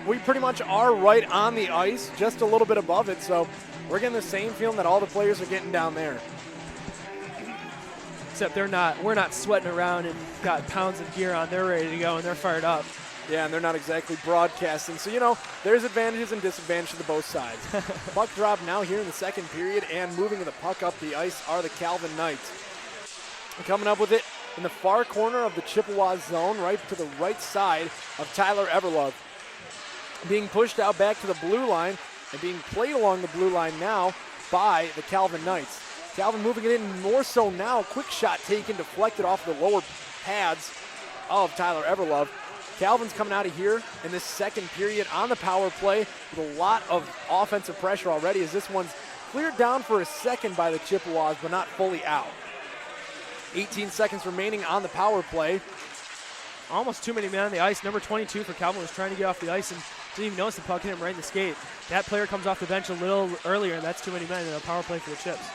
we pretty much are right on the ice, just a little bit above it. So we're getting the same feeling that all the players are getting down there. Except we're not sweating around and got pounds of gear on. They're ready to go and they're fired up. Yeah, and they're not exactly broadcasting. So, you know, there's advantages and disadvantages to both sides. Puck drop now here in the second period, and moving the puck up the ice are the Calvin Knights. Coming up with it in the far corner of the Chippewa zone, right to the right side of Tyler Everlove. Being pushed out back to the blue line and being played along the blue line now by the Calvin Knights. Calvin moving it in more so now. Quick shot taken, deflected off the lower pads of Tyler Everlove. Calvin's coming out of here in this second period on the power play with a lot of offensive pressure already, as this one's cleared down for a second by the Chippewas, but not fully out. 18 seconds remaining on the power play. Almost too many men on the ice. Number 22 for Calvin was trying to get off the ice and didn't even notice the puck hit him right in the skate. That player comes off the bench a little earlier, and that's too many men in a power play for the Chips.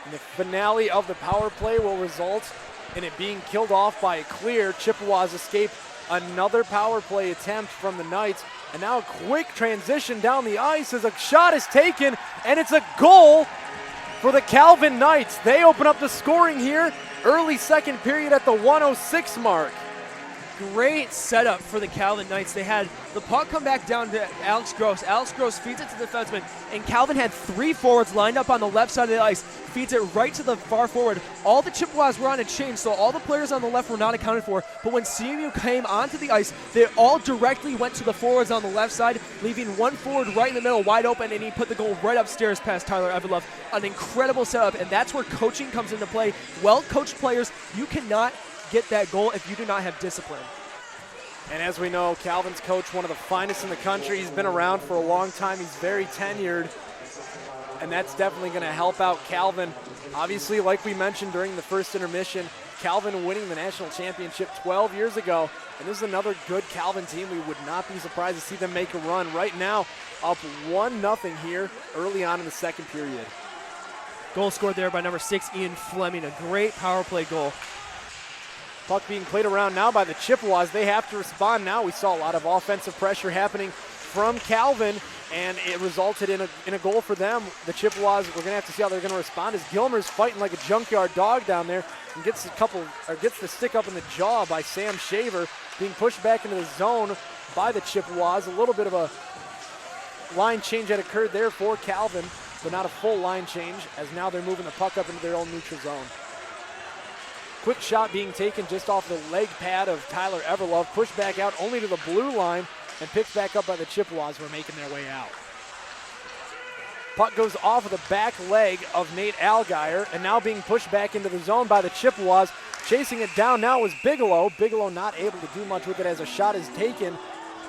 And the finale of the power play will result in it being killed off by a clear. Chippewas escape another power play attempt from the Knights. And now a quick transition down the ice as a shot is taken, and it's a goal for the Calvin Knights. They open up the scoring here early second period at the 1:06 mark. Great setup for the Calvin Knights. They had the puck come back down to Alex Gross. Alex Gross feeds it to the defenseman, and Calvin had three forwards lined up on the left side of the ice, feeds it right to the far forward. All the Chippewas were on a change, so all the players on the left were not accounted for, but when CMU came onto the ice, they all directly went to the forwards on the left side, leaving one forward right in the middle wide open, and he put the goal right upstairs past Tyler Everlove. An incredible setup, and that's where coaching comes into play. Well-coached players, you cannot get that goal if you do not have discipline. And as we know, Calvin's coach, one of the finest in the country. He's been around for a long time. He's very tenured, and that's definitely going to help out Calvin. Obviously, like we mentioned during the first intermission, Calvin winning the national championship 12 years ago, and this is another good Calvin team. We would not be surprised to see them make a run. Right now, up 1-0 here early on in the second period. Goal scored there by number 6, Ian Fleming. A great power play goal. Puck being played around now by the Chippewas. They have to respond now. We saw a lot of offensive pressure happening from Calvin, and it resulted in a goal for them. The Chippewas, we're going to have to see how they're going to respond, as Gilmer's fighting like a junkyard dog down there and gets the stick up in the jaw by Sam Shaver, being pushed back into the zone by the Chippewas. A little bit of a line change that occurred there for Calvin, but not a full line change, as now they're moving the puck up into their own neutral zone. Quick shot being taken just off the leg pad of Tyler Everlove, pushed back out only to the blue line, and picked back up by the Chippewas, who are making their way out. Puck goes off of the back leg of Nate Allgaier, and now being pushed back into the zone by the Chippewas. Chasing it down now was Bigelow. Bigelow not able to do much with it as a shot is taken,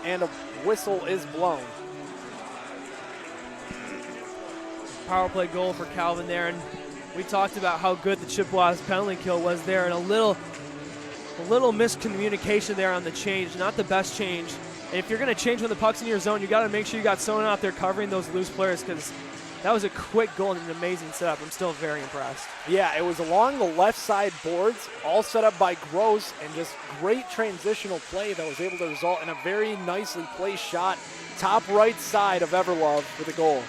and a whistle is blown. Power play goal for Calvin there, and we talked about how good the Chippewas penalty kill was there, and a little miscommunication there on the change. Not the best change. And if you're going to change when the puck's in your zone, you got to make sure you got someone out there covering those loose players, because that was a quick goal and an amazing setup. I'm still very impressed. Yeah, it was along the left side boards, all set up by Gross, and just great transitional play that was able to result in a very nicely placed shot, top right side of Everlove for the goal.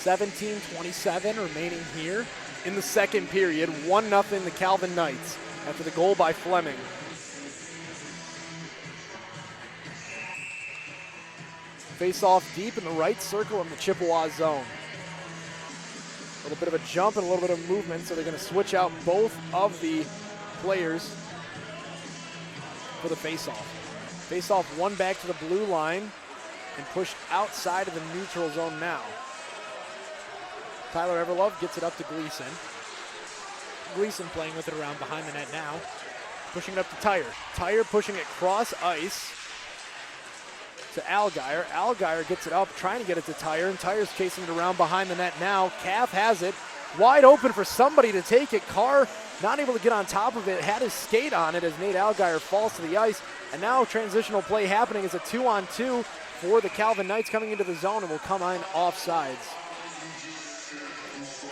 $17:27 remaining here in the second period. 1-0 the Calvin Knights after the goal by Fleming. Face off deep in the right circle in the Chippewa zone. A little bit of a jump and a little bit of movement, so they're going to switch out both of the players for the face-off. Face-off one back to the blue line and pushed outside of the neutral zone now. Tyler Everlove gets it up to Gleason. Gleason playing with it around behind the net now. Pushing it up to Tyre. Tyre pushing it cross ice to Allgaier. Allgaier gets it up, trying to get it to Tyre, and Tyre's chasing it around behind the net now. Calf has it. Wide open for somebody to take it. Carr not able to get on top of it. Had his skate on it as Nate Allgaier falls to the ice. And now transitional play happening as a 2-on-2 for the Calvin Knights coming into the zone and will come in offsides.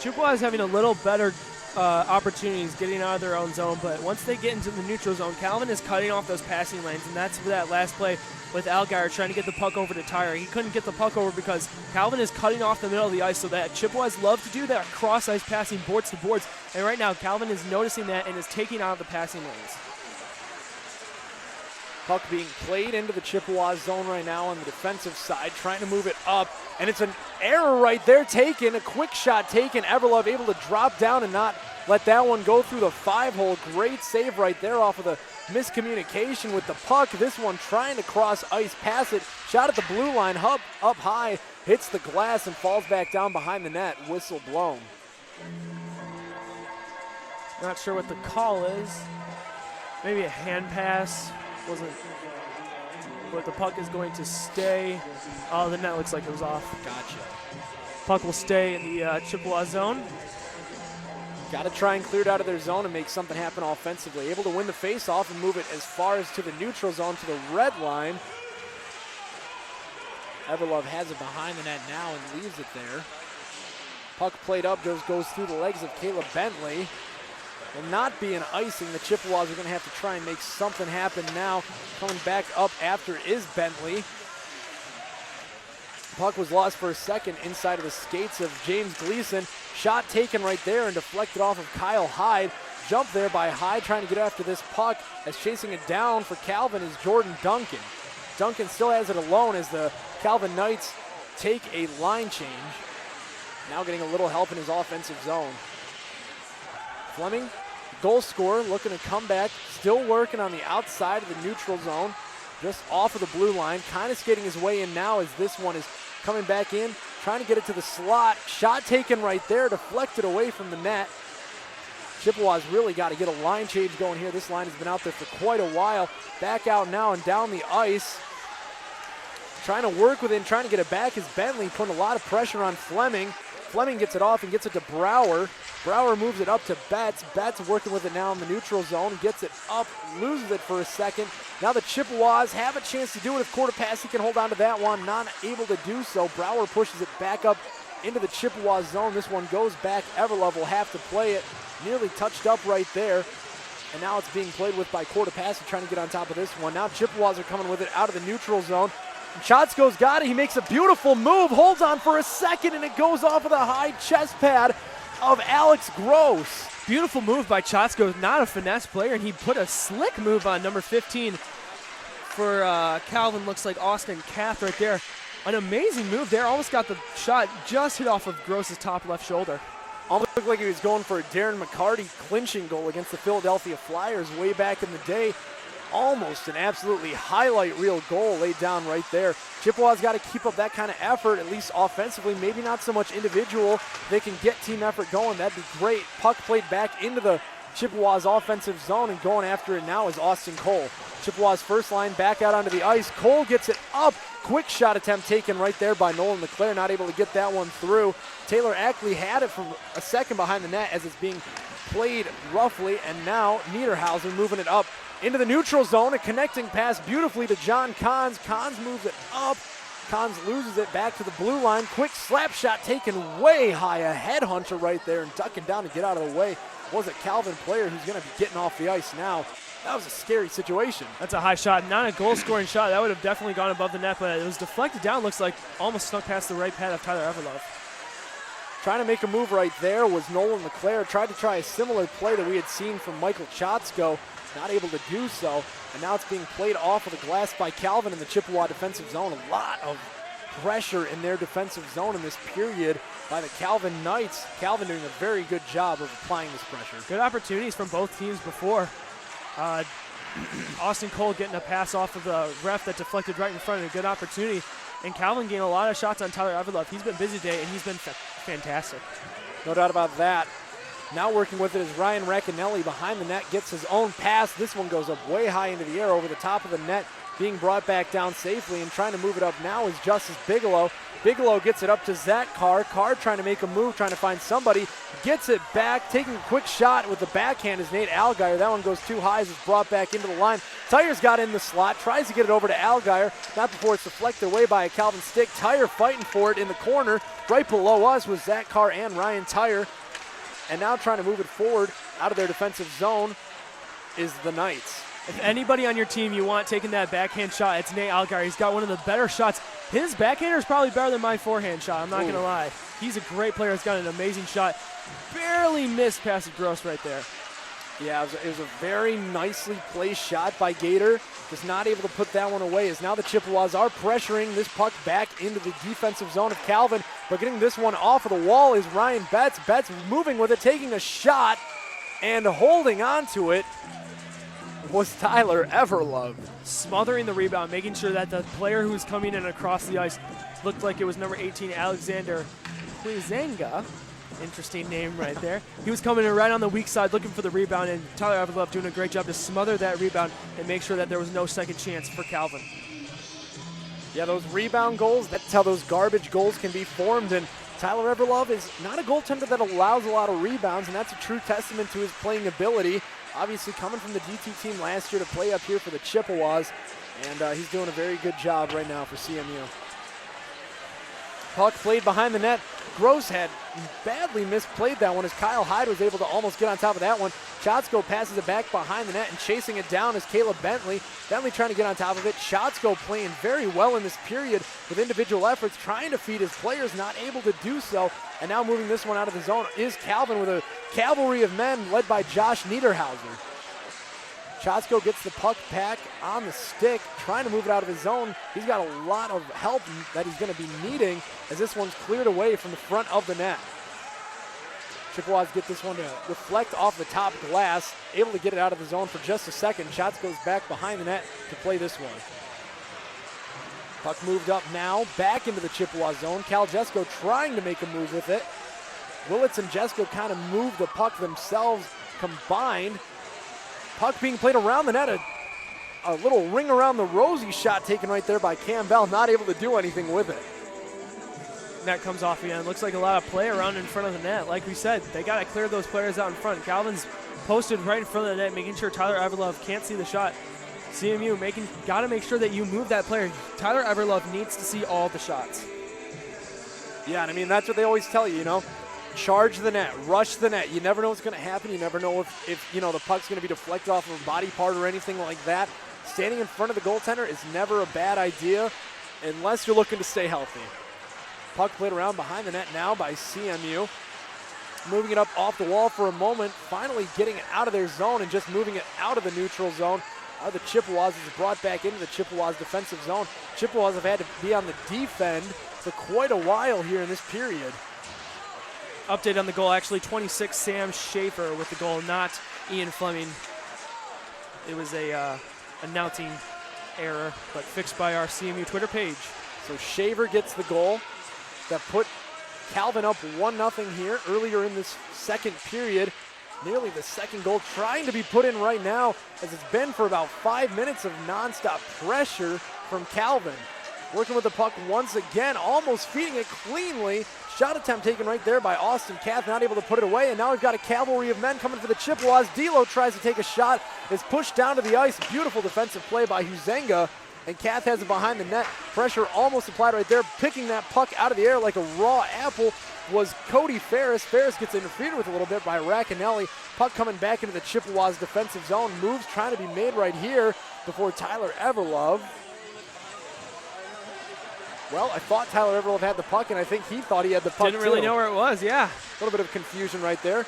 Chippewa is having a little better opportunities getting out of their own zone, but once they get into the neutral zone, Calvin is cutting off those passing lanes, and that's that last play with Allgaier trying to get the puck over to Tyre. He couldn't get the puck over because Calvin is cutting off the middle of the ice, so that Chippewas love to do that cross-ice passing boards to boards, and right now Calvin is noticing that and is taking out of the passing lanes. Puck being played into the Chippewa zone right now on the defensive side, trying to move it up, and it's an error right there taken, a quick shot taken. Everlove able to drop down and not let that one go through the 5-hole. Great save right there off of the miscommunication with the puck. This one trying to cross ice, pass it, shot at the blue line, up high, hits the glass and falls back down behind the net. Whistle blown. Not sure what the call is. Maybe a hand pass. Wasn't, but the puck is going to stay. Oh, the net looks like it was off. Gotcha. Puck will stay in the Chippewa zone. Got to try and clear it out of their zone and make something happen offensively. Able to win the face-off and move it as far as to the neutral zone to the red line. Everlove has it behind the net now and leaves it there. Puck played up, goes through the legs of Caleb Bentley. Will not be an icing. The Chippewas are going to have to try and make something happen now. Coming back up after is Bentley. Puck was lost for a second inside of the skates of James Gleason. Shot taken right there and deflected off of Kyle Hyde. Jump there by Hyde trying to get after this puck, as chasing it down for Calvin is Jordan Duncan. Duncan still has it alone as the Calvin Knights take a line change. Now getting a little help in his offensive zone. Fleming, goal scorer, looking to come back, still working on the outside of the neutral zone, just off of the blue line, kind of skating his way in now as this one is coming back in, trying to get it to the slot. Shot taken right there, deflected away from the net. Chippewas really got to get a line change going here. This line has been out there for quite a while. Back out now and down the ice. Trying to work with it and trying to get it back is Bentley, putting a lot of pressure on Fleming. Fleming gets it off and gets it to Brower. Brower moves it up to Betts. Betts working with it now in the neutral zone. Gets it up, loses it for a second. Now the Chippewas have a chance to do it if Quarterpassi can hold on to that one. Not able to do so. Brower pushes it back up into the Chippewa zone. This one goes back. Everlove will have to play it. Nearly touched up right there. And now it's being played with by Quarterpassi trying to get on top of this one. Now Chippewas are coming with it out of the neutral zone. Chotsko's got it. He makes a beautiful move, holds on for a second, and it goes off of the high chest pad of Alex Gross. Beautiful move by Chotsko, not a finesse player, and he put a slick move on number 15 for Calvin. Looks like Austin Kath right there. An amazing move there. Almost got the shot, just hit off of Gross's top left shoulder. Almost looked like he was going for a Darren McCarty clinching goal against the Philadelphia Flyers way back in the day. Almost an absolutely highlight reel goal laid down right there. Chippewa's got to keep up that kind of effort, at least offensively, maybe not so much individual. They can get team effort going. That'd be great. Puck played back into the Chippewa's offensive zone, and going after it now is Austin Cole. Chippewa's first line back out onto the ice. Cole gets it up. Quick shot attempt taken right there by Nolan LeClaire, not able to get that one through. Taylor Ackley had it from a second behind the net as it's being played roughly, and now Niederhausen moving it up into the neutral zone. A connecting pass beautifully to John Kahns. Kahns moves it up. Kahns loses it back to the blue line. Quick slap shot taken way high. A headhunter right there and ducking down to get out of the way. Was it Calvin Player who's going to be getting off the ice now? That was a scary situation. That's a high shot, not a goal-scoring shot. That would have definitely gone above the net, but it was deflected down. Looks like almost snuck past the right pad of Tyler Everlove. Trying to make a move right there was Nolan LeClaire. Tried to try a similar play that we had seen from Michael Chotsko. Not able to do so. And now it's being played off of the glass by Calvin in the Chippewa defensive zone. A lot of pressure in their defensive zone in this period by the Calvin Knights. Calvin doing a very good job of applying this pressure. Good opportunities from both teams before. Austin Cole getting a pass off of the ref that deflected right in front of a good opportunity. And Calvin getting a lot of shots on Tyler Everlove. He's been busy today, and he's been fantastic. No doubt about that. Now working with it is Ryan Racanelli behind the net, gets his own pass. This one goes up way high into the air over the top of the net, being brought back down safely, and trying to move it up now is Justice Bigelow. Bigelow gets it up to Zach Carr. Carr trying to make a move, trying to find somebody. Gets it back, taking a quick shot with the backhand is Nate Allgaier. That one goes too high as it's brought back into the line. Tyre's got in the slot, tries to get it over to Allgaier. Not before it's deflected away by a Calvin Stick. Tyre fighting for it in the corner. Right below us was Zach Carr and Ryan Tyre. And now trying to move it forward out of their defensive zone is the Knights. If anybody on your team you want taking that backhand shot, it's Nate Algar. He's got one of the better shots. His backhander is probably better than my forehand shot. I'm not going to lie. He's a great player. He's got an amazing shot. Barely missed past Gross right there. Yeah, it was a very nicely placed shot by Gator. Just not able to put that one away, as now the Chippewas are pressuring this puck back into the defensive zone of Calvin. But getting this one off of the wall is Ryan Betts. Betts moving with it, taking a shot, and holding on to it was Tyler Everlove. Smothering the rebound, making sure that the player who's coming in across the ice looked like it was number 18, Alexander Huizenga. Interesting name right there. He was coming in right on the weak side looking for the rebound, and Tyler Everlove doing a great job to smother that rebound and make sure that there was no second chance for Calvin. Yeah, those rebound goals, that's how those garbage goals can be formed, and Tyler Everlove is not a goaltender that allows a lot of rebounds, and that's a true testament to his playing ability. Obviously coming from the DT team last year to play up here for the Chippewas, and he's doing a very good job right now for CMU. Puck played behind the net. Gross had badly misplayed that one as Kyle Hyde was able to almost get on top of that one. Chotsko passes it back behind the net, and chasing it down is Caleb Bentley. Bentley trying to get on top of it. Chotsko playing very well in this period with individual efforts, trying to feed his players, not able to do so. And now moving this one out of the zone is Calvin with a cavalry of men led by Josh Niederhauser. Chotsko gets the puck back on the stick, trying to move it out of his zone. He's got a lot of help that he's going to be needing as this one's cleared away from the front of the net. Chippewas get this one to reflect off the top glass, able to get it out of the zone for just a second. Chotsko goes back behind the net to play this one. Puck moved up now, back into the Chippewa zone. Cal Jesko trying to make a move with it. Willits and Jesko kind of move the puck themselves combined. Puck being played around the net, a little ring around the rosy shot taken right there by Cam Bell, not able to do anything with it. Net comes off again. Looks like a lot of play around in front of the net. Like we said, they got to clear those players out in front. Calvin's posted right in front of the net, making sure Tyler Everlove can't see the shot. CMU got to make sure that you move that player. Tyler Everlove needs to see all the shots. Yeah, and I mean, that's what they always tell you, you know. Charge the net, rush the net. You never know what's going to happen. You never know if you know, the puck's going to be deflected off of a body part or anything like that. Standing in front of the goaltender is never a bad idea unless you're looking to stay healthy. Puck played around behind the net now by CMU. Moving it up off the wall for a moment, finally getting it out of their zone and just moving it out of the neutral zone. Out of the Chippewas is brought back into the Chippewas defensive zone. Chippewas have had to be on the defend for quite a while here in this period. Update on the goal, actually 26, Sam Schaefer with the goal, not Ian Fleming. It was a announcing error, but fixed by our CMU Twitter page. So Shaver gets the goal that put Calvin up 1-0 here earlier in this second period. Nearly the second goal trying to be put in right now, as it's been for about 5 minutes of nonstop pressure from Calvin. Working with the puck once again, almost feeding it cleanly. Shot attempt taken right there by Austin Kath, not able to put it away, and now we've got a cavalry of men coming for the Chippewas. D'Lo tries to take a shot, is pushed down to the ice. Beautiful defensive play by Huizenga, and Kath has it behind the net. Pressure almost applied right there. Picking that puck out of the air like a raw apple was Cody Ferris. Ferris gets interfered with a little bit by Racanelli. Puck coming back into the Chippewas defensive zone. Moves trying to be made right here before Tyler Everlove. Well, I thought Tyler Everlove had the puck, and I think he thought he had the puck Didn't really know where it was, yeah. A little bit of confusion right there,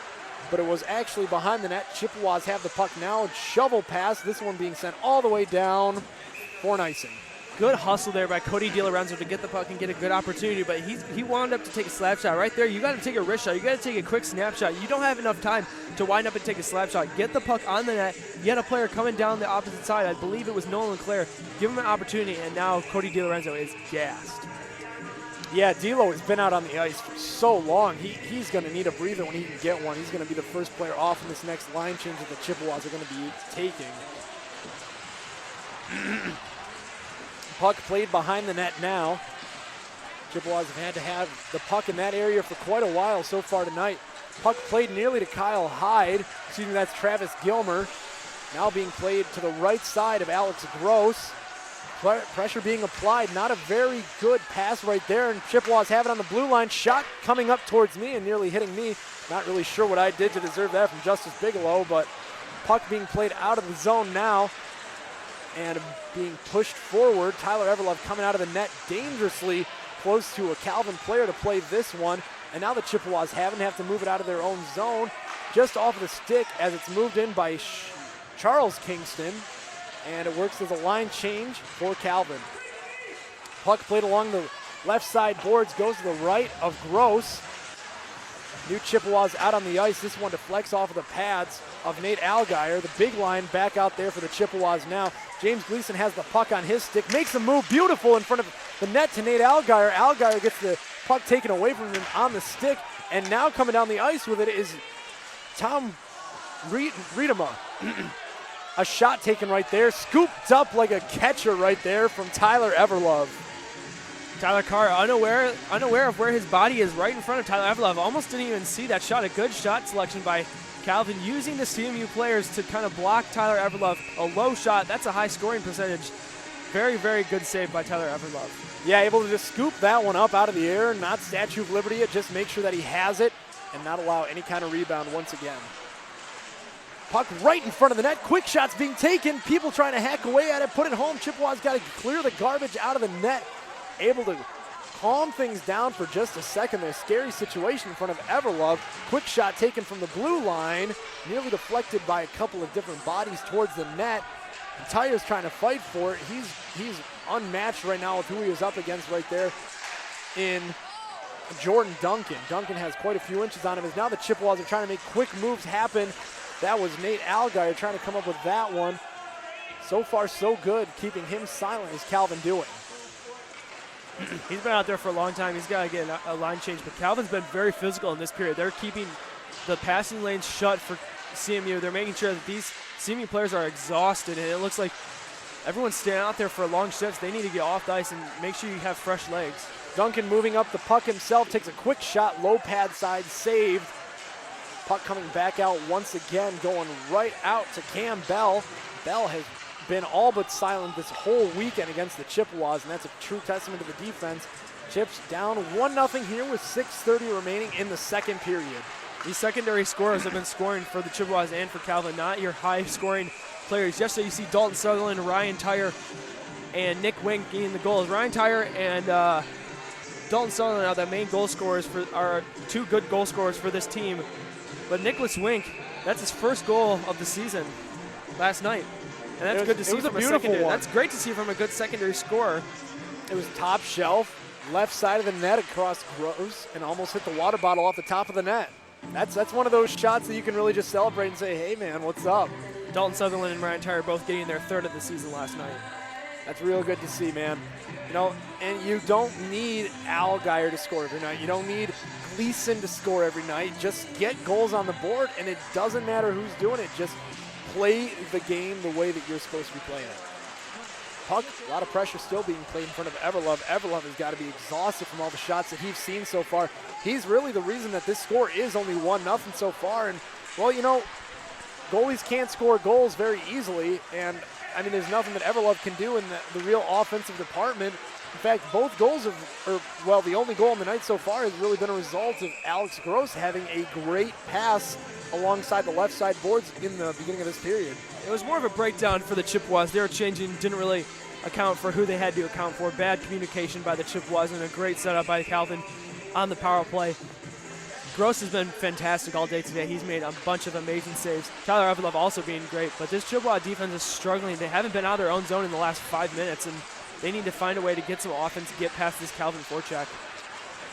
but it was actually behind the net. Chippewas have the puck now. Shovel pass, this one being sent all the way down for an icing. Good hustle there by Cody DiLorenzo to get the puck and get a good opportunity, but he wound up to take a slap shot. Right there, you got to take a wrist shot. You got to take a quick snapshot. You don't have enough time to wind up and take a slap shot. Get the puck on the net. You had a player coming down the opposite side. I believe it was Nolan Clare. Give him an opportunity, and now Cody DiLorenzo is gassed. Yeah, D'Lo has been out on the ice for so long. He's going to need a breather when he can get one. He's going to be the first player off in this next line change that the Chippewas are going to be taking. Puck played behind the net now. Chippewas have had to have the puck in that area for quite a while so far tonight. Puck played nearly to Kyle Hyde. Excuse me, that's Travis Gilmer. Now being played to the right side of Alex Gross. Pressure being applied. Not a very good pass right there, and Chippewas have it on the blue line. Shot coming up towards me and nearly hitting me. Not really sure what I did to deserve that from Justice Bigelow, but puck being played out of the zone now and being pushed forward. Tyler Everlove coming out of the net dangerously close to a Calvin player to play this one. And now the Chippewas have to move it out of their own zone just off of the stick as it's moved in by Charles Kingston. And it works as a line change for Calvin. Puck played along the left side boards, goes to the right of Gross. New Chippewas out on the ice. This one deflects off of the pads of Nate Allgaier. The big line back out there for the Chippewas now. James Gleason has the puck on his stick, makes a move beautiful in front of the net to Nate Allgaier. Allgaier gets the puck taken away from him on the stick, and now coming down the ice with it is Tom Riedema. A shot taken right there, scooped up like a catcher right there from Tyler Everlove. Tyler Carr unaware of where his body is right in front of Tyler Everlove. Almost didn't even see that shot. A good shot selection by Calvin using the CMU players to kind of block Tyler Everlove. A low shot, that's a high scoring percentage. Very, very good save by Tyler Everlove. Yeah, able to just scoop that one up out of the air, not Statue of Liberty it, just make sure that he has it and not allow any kind of rebound once again. Puck right in front of the net. Quick shots being taken. People trying to hack away at it. Put it home. Chippewa's got to clear the garbage out of the net. Able to calm things down for just a second. There's a scary situation in front of Everlove. Quick shot taken from the blue line. Nearly deflected by a couple of different bodies towards the net. And Tyler's trying to fight for it. He's unmatched right now with who he is up against right there in Jordan Duncan. Duncan has quite a few inches on him as now the Chippewas are trying to make quick moves happen. That was Nate Allgaier trying to come up with that one. So far, so good. Keeping him silent is Calvin doing. He's been out there for a long time. He's got to get a line change, but Calvin's been very physical in this period. They're keeping the passing lanes shut for CMU. They're making sure that these CMU players are exhausted, and it looks like everyone's staying out there for long shifts. They need to get off the ice and make sure you have fresh legs. Duncan moving up the puck himself, takes a quick shot, low pad side, saved. Puck coming back out once again, going right out to Cam Bell. Bell has been all but silent this whole weekend against the Chippewas, and that's a true testament to the defense. Chips down 1-0 here with 6:30 remaining in the second period. These secondary scorers have been scoring for the Chippewas and for Calvin, not your high-scoring players. Yesterday you see Dalton Sutherland, Ryan Tyre, and Nick Wink getting the goals. Ryan Tyre and Dalton Sutherland are the main goal scorers are two good goal scorers for this team. But Nicholas Wink, that's his first goal of the season last night. And that's good to see from a secondary. That's great to see from a good secondary scorer. It was top shelf, left side of the net across Gross, and almost hit the water bottle off the top of the net. That's one of those shots that you can really just celebrate and say, hey man, what's up? Dalton Sutherland and Ryan Tyre both getting their third of the season last night. That's real good to see, man. You know, and you don't need Allgaier to score every night. You don't need Gleason to score every night. Just get goals on the board, and it doesn't matter who's doing it. Just play the game the way that you're supposed to be playing it. Puck, a lot of pressure still being played in front of Everlove. Everlove has got to be exhausted from all the shots that he's seen so far. He's really the reason that this score is only 1-0 so far. And, well, you know, goalies can't score goals very easily, and I mean, there's nothing that Everlove can do in the real offensive department. In fact, both goals the only goal on the night so far has really been a result of Alex Gross having a great pass alongside the left side boards in the beginning of this period. It was more of a breakdown for the Chippewas. They were changing, didn't really account for who they had to account for. Bad communication by the Chippewas and a great setup by Calvin on the power play. Gross has been fantastic all day today. He's made a bunch of amazing saves. Tyler Everlove also being great, but this Chippewa defense is struggling. They haven't been out of their own zone in the last 5 minutes, and they need to find a way to get some offense to get past this Calvin forecheck.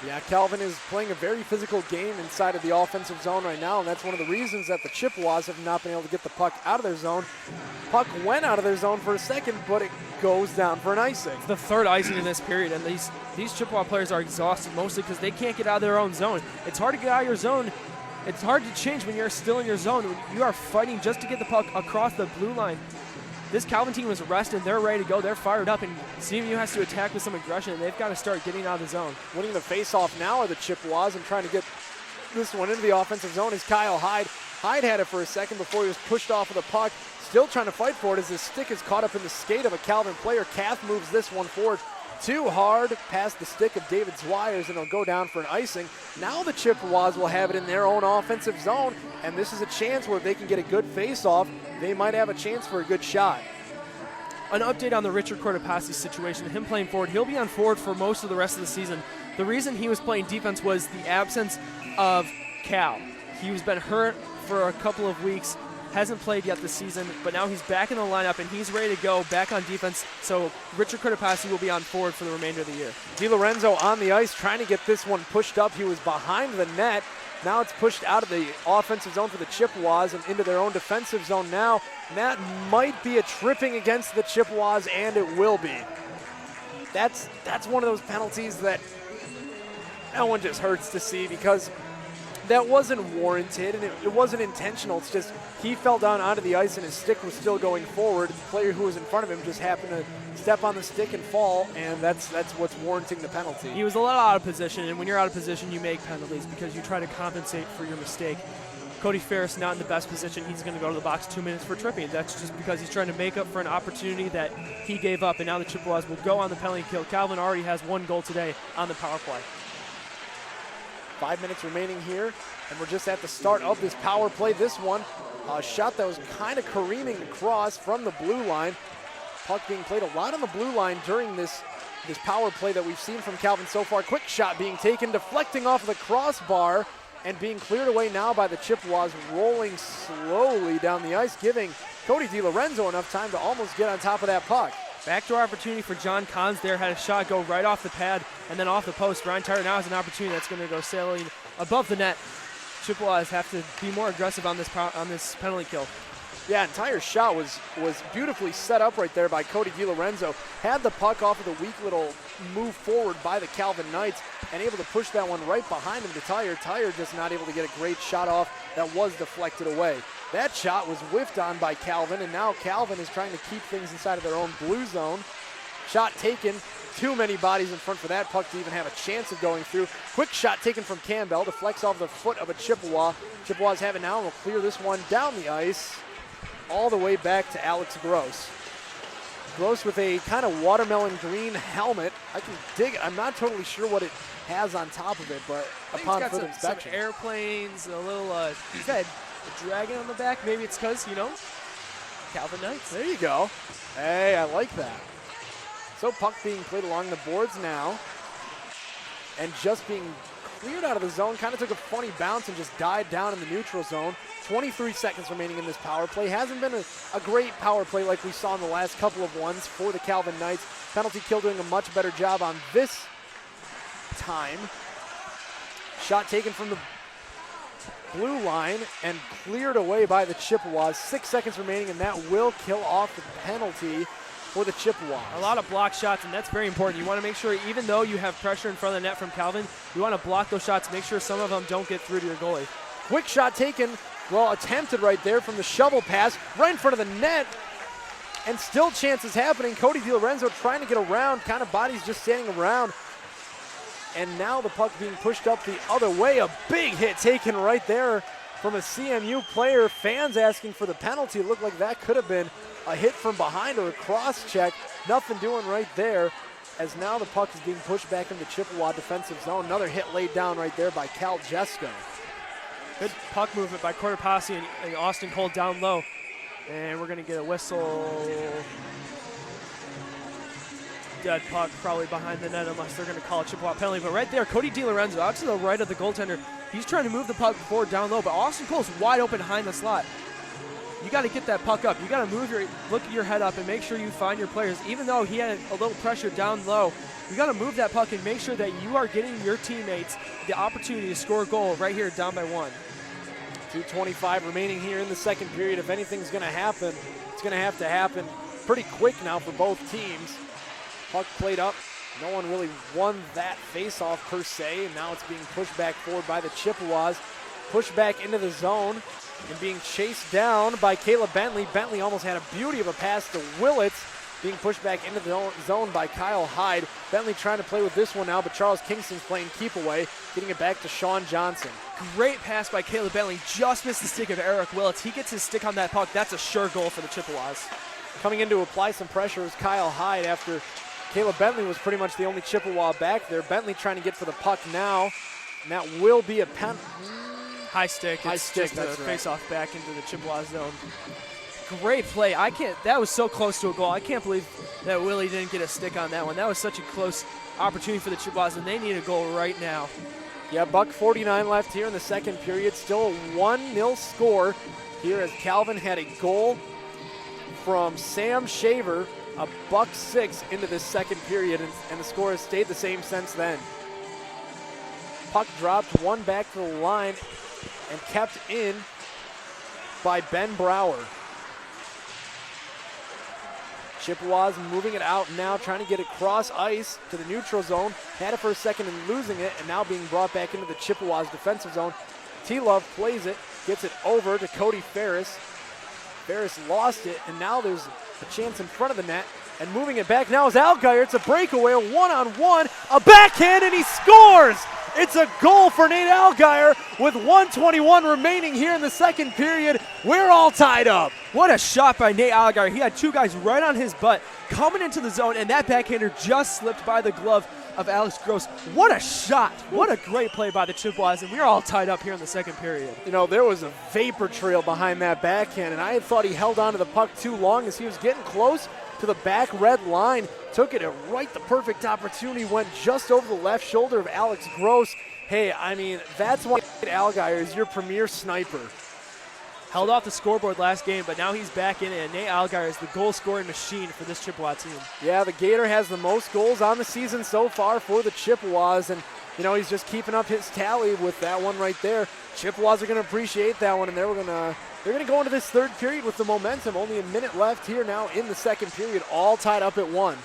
Yeah, Calvin is playing a very physical game inside of the offensive zone right now, and that's one of the reasons that the Chippewas have not been able to get the puck out of their zone. Puck went out of their zone for a second, but it goes down for an icing. It's the third icing in this period, and these Chippewa players are exhausted mostly because they can't get out of their own zone. It's hard to get out of your zone. It's hard to change when you're still in your zone. When you are fighting just to get the puck across the blue line. This Calvin team was rested. They're ready to go. They're fired up, and CMU has to attack with some aggression. They've got to start getting out of the zone. Winning the face-off now are the Chippewas, and trying to get this one into the offensive zone is Kyle Hyde. Hyde had it for a second before he was pushed off of the puck. still trying to fight for it as his stick is caught up in the skate of a Calvin player. Kath moves this one forward too hard past the stick of David Zwires, and it'll go down for an icing. Now the Chippewas will have it in their own offensive zone, and this is a chance where if they can get a good face-off, they might have a chance for a good shot. An update on the Richard Cortopassi situation, him playing forward. He'll be on forward for most of the rest of the season. The reason he was playing defense was the absence of Cal. He's been hurt for a couple of weeks, hasn't played yet this season, but now he's back in the lineup and he's ready to go back on defense. So Richard Cortopassi will be on forward for the remainder of the year. DiLorenzo on the ice trying to get this one pushed up. He was behind the net. Now it's pushed out of the offensive zone for the Chippewas and into their own defensive zone now. And that might be a tripping against the Chippewas, and it will be. That's one of those penalties that no one just hurts to see, because that wasn't warranted and it wasn't intentional. It's just he fell down onto the ice and his stick was still going forward. The player who was in front of him just happened to step on the stick and fall, and that's what's warranting the penalty. He was a little out of position, and when you're out of position, you make penalties because you try to compensate for your mistake. Cody Ferris not in the best position. He's going to go to the box 2 minutes for tripping. That's just because he's trying to make up for an opportunity that he gave up, and now the Chippewas will go on the penalty kill. Calvin already has 1 goal today on the power play. 5 minutes remaining here, and we're just at the start of this power play. This one, a shot that was kind of careening across from the blue line. Puck being played a lot on the blue line during this power play that we've seen from Calvin so far. Quick shot being taken, deflecting off of the crossbar, and being cleared away now by the Chippewas, rolling slowly down the ice, giving Cody DiLorenzo enough time to almost get on top of that puck. Backdoor opportunity for John Kahns there. Had a shot go right off the pad and then off the post. Ryan Tyler now has an opportunity that's going to go sailing above the net. Chippewas have to be more aggressive on this penalty kill. Yeah, and Tyler's shot was beautifully set up right there by Cody DiLorenzo. Had the puck off of the weak little move forward by the Calvin Knights and able to push that one right behind him to Tyler. Tyler just not able to get a great shot off that was deflected away. That shot was whiffed on by Calvin, and now Calvin is trying to keep things inside of their own blue zone. Shot taken. Too many bodies in front for that puck to even have a chance of going through. Quick shot taken from Campbell. Deflects off the foot of a Chippewa. Chippewas have it now and will clear this one down the ice all the way back to Alex Gross. Gross with a kind of watermelon green helmet. I can dig it. I'm not totally sure what it has on top of it, but upon further inspection. Some airplanes, a little, he's got a dragon on the back. Maybe it's because, Calvin Knights. There you go. Hey, I like that. So puck being played along the boards now, and just being cleared out of the zone. Kind of took a funny bounce and just died down in the neutral zone. 23 seconds remaining in this power play. Hasn't been a great power play like we saw in the last couple of ones for the Calvin Knights. Penalty kill doing a much better job on this time. Shot taken from the blue line and cleared away by the Chippewas. 6 seconds remaining, and that will kill off the penalty for the Chippewas. A lot of block shots, and that's very important. You want to make sure, even though you have pressure in front of the net from Calvin, you want to block those shots, make sure some of them don't get through to your goalie. Quick shot taken, well, attempted right there from the shovel pass, right in front of the net, and still chances happening. Cody DiLorenzo trying to get around, kind of bodies just standing around, and now the puck being pushed up the other way. A big hit taken right there from a CMU player. Fans asking for the penalty. It looked like that could have been a hit from behind or a cross check. Nothing doing right there, as now the puck is being pushed back into the Chippewa defensive zone. Another hit laid down right there by Cal Jesko. Good puck movement by Cortopassi and Austin Cole down low. And we're going to get a whistle. Dead puck probably behind the net unless they're going to call a Chippewa penalty. But right there, Cody DiLorenzo out to the right of the goaltender. He's trying to move the puck forward down low, but Austin Cole's wide open behind the slot. You got to get that puck up. You got to look your head up and make sure you find your players. Even though he had a little pressure down low, you got to move that puck and make sure that you are getting your teammates the opportunity to score a goal right here down by 1. 2:25 remaining here in the second period. If anything's going to happen, it's going to have to happen pretty quick now for both teams. Puck played up. No one really won that face-off per se, and now it's being pushed back forward by the Chippewas. Pushed back into the zone and being chased down by Caleb Bentley. Bentley almost had a beauty of a pass to Willits, being pushed back into the zone by Kyle Hyde. Bentley trying to play with this one now, but Charles Kingston's playing keep away, getting it back to Shawn Johnson. Great pass by Caleb Bentley. Just missed the stick of Eric Willits. He gets his stick on that puck. That's a sure goal for the Chippewas. Coming in to apply some pressure is Kyle Hyde after Caleb Bentley was pretty much the only Chippewa back there. Bentley trying to get for the puck now, and that will be a pen. High stick. High it's stick, just that's a right. face-off back into the Chippewa zone. Great play. That was so close to a goal. I can't believe that Willie didn't get a stick on that one. That was such a close opportunity for the Chippewas, and they need a goal right now. Yeah, $1:49 left here in the second period. Still a 1-0 score here as Calvin had a goal from Sam Shaver, a $1:06 into this second period, and the score has stayed the same since then. Puck dropped one back to the line and kept in by Ben Brower. Chippewas moving it out now, trying to get it cross ice to the neutral zone. Had it for a second and losing it, and now being brought back into the Chippewas defensive zone. T-Love plays it, gets it over to Cody Ferris. Ferris lost it, and now there's a chance in front of the net. And moving it back now is Allgaier. It's a breakaway, a one-on-one, a backhand, and he scores! It's a goal for Nate Allgaier with 1:21 remaining here in the second period. We're all tied up. What a shot by Nate Allgaier. He had two guys right on his butt coming into the zone, and that backhander just slipped by the glove of Alex Gross. What a shot. What a great play by the Chippewas, and we're all tied up here in the second period. You know, there was a vapor trail behind that backhand, and I had thought he held on to the puck too long as he was getting close to the back red line. Took it at right the perfect opportunity, went just over the left shoulder of Alex Gross. Hey, I mean, that's why Allgaier is your premier sniper. Held off the scoreboard last game, but now he's back in it, and Nate Allgaier is the goal-scoring machine for this Chippewa team. Yeah, the Gator has the most goals on the season so far for the Chippewas, and, you know, he's just keeping up his tally with that one right there. Chippewas are going to appreciate that one, and they're going to go into this third period with the momentum. Only a minute left here now in the second period, all tied up at 1.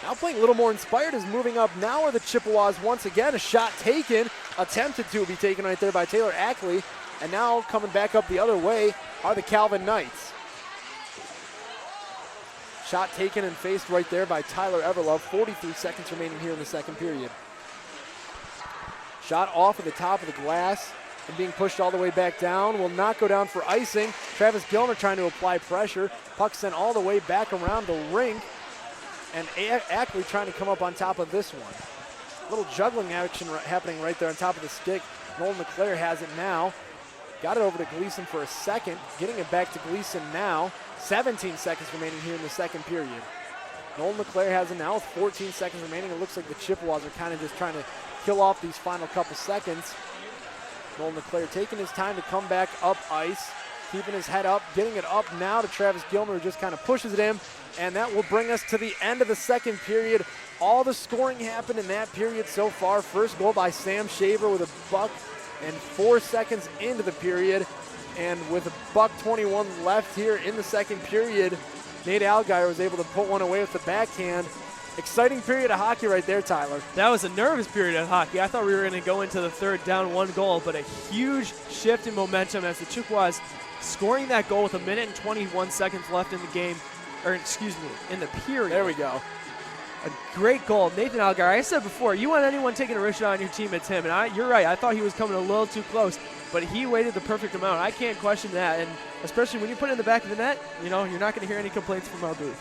Now playing a little more inspired is moving up now are the Chippewas once again. A shot taken, attempted to be taken right there by Taylor Ackley. And now coming back up the other way are the Calvin Knights. Shot taken and faced right there by Tyler Everlove. 43 seconds remaining here in the second period. Shot off of the top of the glass and being pushed all the way back down. Will not go down for icing. Travis Gilmer trying to apply pressure. Puck sent all the way back around the rink. And Ackley trying to come up on top of this one. A little juggling action happening right there on top of the stick. Nolan LeClaire has it now. Got it over to Gleason for a second. Getting it back to Gleason now. 17 seconds remaining here in the second period. Nolan LeClaire has it now with 14 seconds remaining. It looks like the Chippewas are kind of just trying to kill off these final couple seconds. Nolan LeClaire taking his time to come back up ice. Keeping his head up, getting it up now to Travis Gilmer, who just kind of pushes it in. And that will bring us to the end of the second period. All the scoring happened in that period so far. First goal by Sam Shaver with $1:04 seconds into the period. And with $1:21 left here in the second period, Nate Allgaier was able to put one away with the backhand. Exciting period of hockey right there, Tyler. That was a nervous period of hockey. I thought we were going to go into the third down 1 goal, but a huge shift in momentum as the Chippewas scoring that goal with 1:21 seconds left in the game, or excuse me, in the period. There we go. A great goal. Nathan Allgaier, I said before, you want anyone taking a risk shot on your team, it's him. And you're right, I thought he was coming a little too close, but he waited the perfect amount. I can't question that, and especially when you put it in the back of the net, you know, you're not going to hear any complaints from our booth.